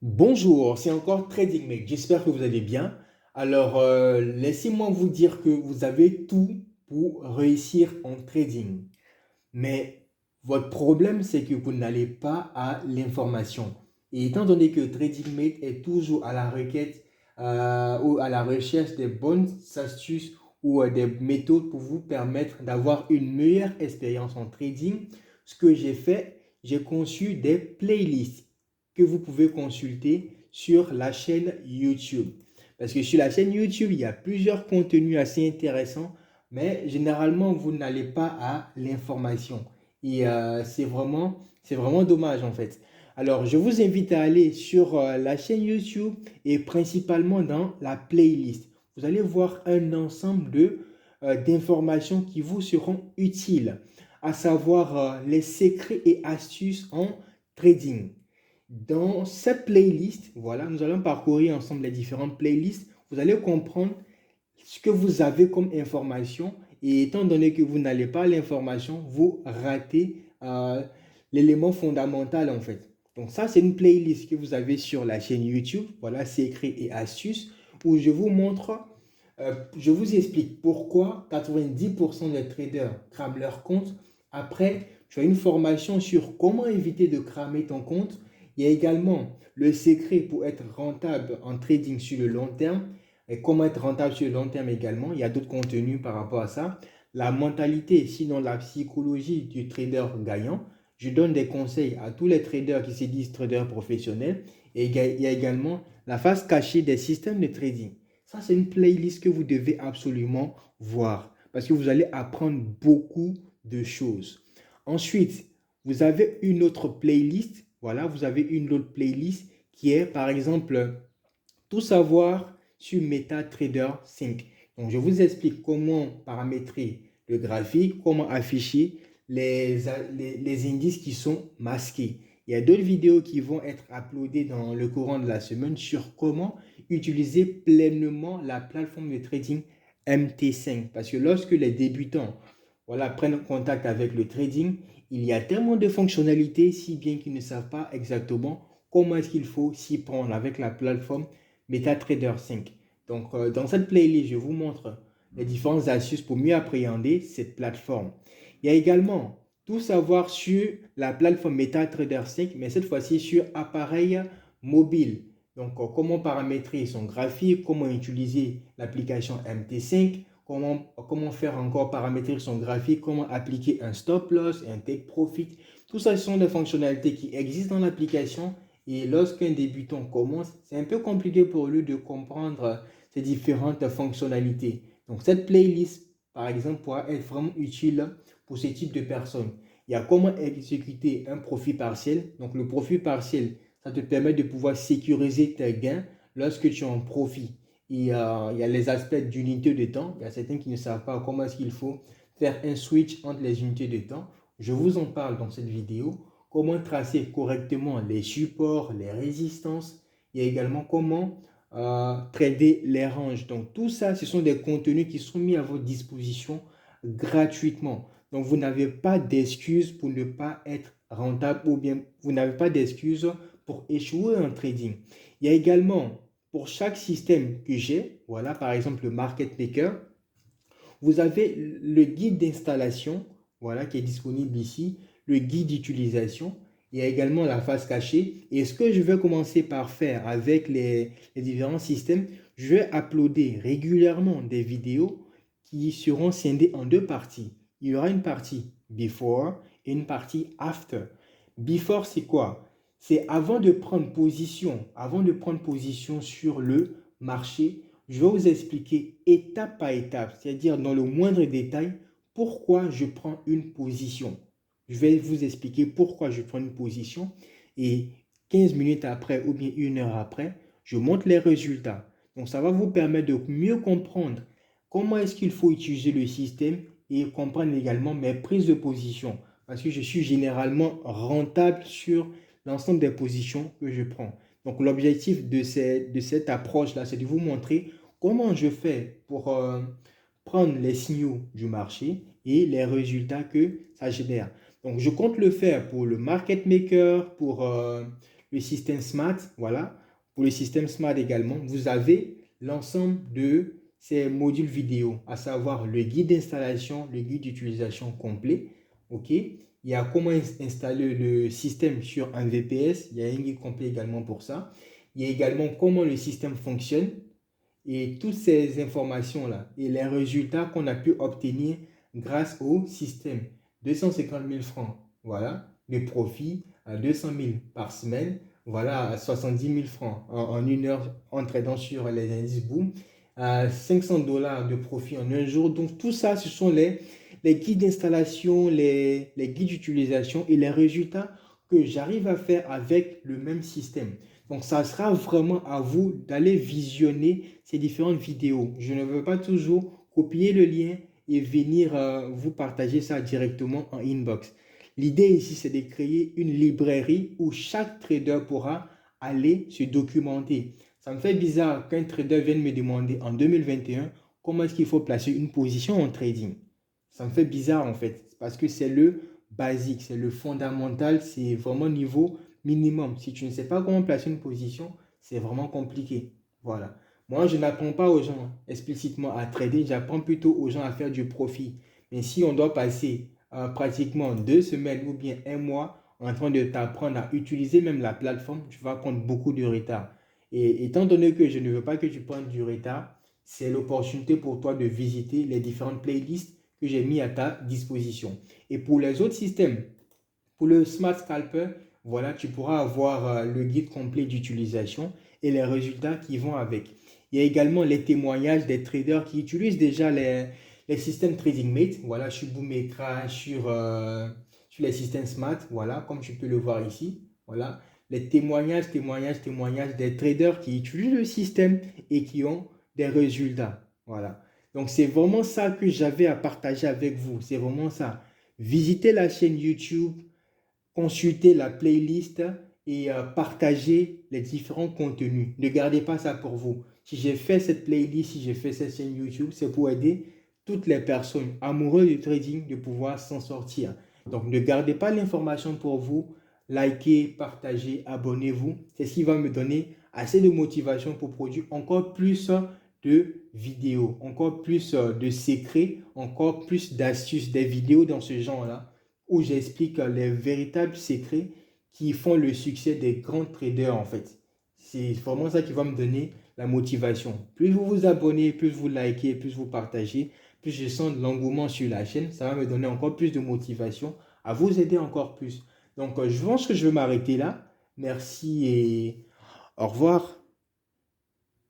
Bonjour, c'est encore TradingMate. J'espère que vous allez bien. Alors, laissez-moi vous dire que vous avez tout pour réussir en trading. Mais votre problème, c'est que vous n'allez pas à l'information. Et étant donné que TradingMate est toujours à la requête ou à la recherche des bonnes astuces ou des méthodes pour vous permettre d'avoir une meilleure expérience en trading, ce que j'ai fait, j'ai conçu des playlists que vous pouvez consulter sur la chaîne YouTube. Parce que sur la chaîne YouTube, il y a plusieurs contenus assez intéressants, mais généralement, vous n'allez pas à l'information. Et c'est vraiment dommage en fait. Alors, je vous invite à aller sur la chaîne YouTube et principalement dans la playlist. Vous allez voir un ensemble d'informations qui vous seront utiles, à savoir les secrets et astuces en trading. Dans cette playlist, voilà, nous allons parcourir ensemble les différentes playlists. Vous allez comprendre ce que vous avez comme information et étant donné que vous n'allez pas à l'information, vous ratez l'élément fondamental en fait. Donc ça, c'est une playlist que vous avez sur la chaîne YouTube, voilà, secrets et astuces, où je vous montre, je vous explique pourquoi 90% des traders crament leur compte. Après, tu as une formation sur comment éviter de cramer ton compte. Il y a également le secret pour être rentable en trading sur le long terme et comment être rentable sur le long terme également. Il y a d'autres contenus par rapport à ça. La mentalité, sinon la psychologie du trader gagnant. Je donne des conseils à tous les traders qui se disent traders professionnels. Et il y a également la face cachée des systèmes de trading. Ça, c'est une playlist que vous devez absolument voir parce que vous allez apprendre beaucoup de choses. Ensuite, vous avez une autre playlist. Voilà, vous avez une autre playlist qui est, par exemple, tout savoir sur MetaTrader 5. Donc, je vous explique comment paramétrer le graphique, comment afficher les indices qui sont masqués. Il y a d'autres vidéos qui vont être uploadées dans le courant de la semaine sur comment utiliser pleinement la plateforme de trading MT5. Parce que lorsque les débutants voilà, prennent contact avec le trading, il y a tellement de fonctionnalités, si bien qu'ils ne savent pas exactement comment est-ce qu'il faut s'y prendre avec la plateforme MetaTrader 5. Donc, dans cette playlist, je vous montre les différentes astuces pour mieux appréhender cette plateforme. Il y a également tout savoir sur la plateforme MetaTrader 5, mais cette fois-ci sur appareil mobile. Donc, comment paramétrer son graphique, comment utiliser l'application MT5, comment faire encore paramétrer son graphique, comment appliquer un stop loss et un take profit. Tout ça, ce sont des fonctionnalités qui existent dans l'application et lorsqu'un débutant commence, c'est un peu compliqué pour lui de comprendre ces différentes fonctionnalités. Donc, cette playlist, par exemple, pourra être vraiment utile pour ce type de personnes. Il y a comment exécuter un profit partiel. Donc, le profit partiel, ça te permet de pouvoir sécuriser tes gains lorsque tu es en profit. Il y a les aspects d'unité de temps. Il y a certains qui ne savent pas comment est-ce qu'il faut faire un switch entre les unités de temps. Je vous en parle dans cette vidéo. Comment tracer correctement les supports, les résistances. Il y a également comment trader les ranges. Donc tout ça, ce sont des contenus qui sont mis à votre disposition gratuitement. Donc vous n'avez pas d'excuses pour ne pas être rentable ou bien vous n'avez pas d'excuses pour échouer en trading. Il y a également pour chaque système que j'ai, voilà par exemple le market maker, vous avez le guide d'installation, voilà, qui est disponible ici, le guide d'utilisation. Il y a également la face cachée. Et ce que je vais commencer par faire avec les différents systèmes, je vais uploader régulièrement des vidéos qui seront scindées en deux parties. Il y aura une partie before et une partie after. Before, c'est quoi? C'est avant de prendre position sur le marché, je vais vous expliquer étape par étape, c'est-à-dire dans le moindre détail, pourquoi je prends une position. Je vais vous expliquer pourquoi je prends une position et 15 minutes après ou bien une heure après, je montre les résultats. Donc ça va vous permettre de mieux comprendre comment est-ce qu'il faut utiliser le système et comprendre également mes prises de position. Parce que je suis généralement rentable sur l'ensemble des positions que je prends. Donc l'objectif de cette approche-là, c'est de vous montrer comment je fais pour prendre les signaux du marché et les résultats que ça génère. Donc, je compte le faire pour le market maker, pour le système Smart, voilà. Pour le système Smart également, vous avez l'ensemble de ces modules vidéo, à savoir le guide d'installation, le guide d'utilisation complet. OK? Il y a comment installer le système sur un VPS. Il y a un guide complet également pour ça. Il y a également comment le système fonctionne et toutes ces informations-là et les résultats qu'on a pu obtenir grâce au système. 250 000 francs, voilà, de profit à 200 000 par semaine, voilà, à 70 000 francs en une heure en tradant sur les indices boom, à 500 $ de profit en un jour. Donc tout ça, ce sont les guides d'installation, les guides d'utilisation et les résultats que j'arrive à faire avec le même système. Donc, ça sera vraiment à vous d'aller visionner ces différentes vidéos. Je ne veux pas toujours copier le lien et venir vous partager ça directement en inbox. L'idée ici, c'est de créer une librairie où chaque trader pourra aller se documenter. Ça me fait bizarre qu'un trader vienne me demander en 2021 comment est-ce qu'il faut placer une position en trading. Ça me fait bizarre en fait, parce que c'est le basique, c'est le fondamental, c'est vraiment niveau minimum. Si tu ne sais pas comment placer une position, c'est vraiment compliqué. Voilà. Moi, je n'apprends pas aux gens explicitement à trader, j'apprends plutôt aux gens à faire du profit. Mais si on doit passer pratiquement 2 semaines ou bien un mois en train de t'apprendre à utiliser même la plateforme, tu vas prendre beaucoup de retard. Et étant donné que je ne veux pas que tu prennes du retard, c'est l'opportunité pour toi de visiter les différentes playlists que j'ai mis à ta disposition. Et pour les autres systèmes, pour le Smart Scalper, voilà, tu pourras avoir le guide complet d'utilisation et les résultats qui vont avec. Il y a également les témoignages des traders qui utilisent déjà les systèmes TradingMate. Voilà, sur Boomekra, sur les systèmes Smart, voilà, comme tu peux le voir ici. Voilà, les témoignages des traders qui utilisent le système et qui ont des résultats. Voilà. Donc, c'est vraiment ça que j'avais à partager avec vous. C'est vraiment ça. Visitez la chaîne YouTube, consultez la playlist et partagez les différents contenus. Ne gardez pas ça pour vous. Si j'ai fait cette playlist, si j'ai fait cette chaîne YouTube, c'est pour aider toutes les personnes amoureuses du trading de pouvoir s'en sortir. Donc, ne gardez pas l'information pour vous. Likez, partagez, abonnez-vous. C'est ce qui va me donner assez de motivation pour produire encore plus de vidéos, encore plus de secrets, encore plus d'astuces, des vidéos dans ce genre-là où j'explique les véritables secrets qui font le succès des grands traders en fait. C'est vraiment ça qui va me donner la motivation. Plus vous vous abonnez, plus vous likez, plus vous partagez, plus je sens de l'engouement sur la chaîne, ça va me donner encore plus de motivation à vous aider encore plus. Donc je pense que je vais m'arrêter là. Merci et au revoir.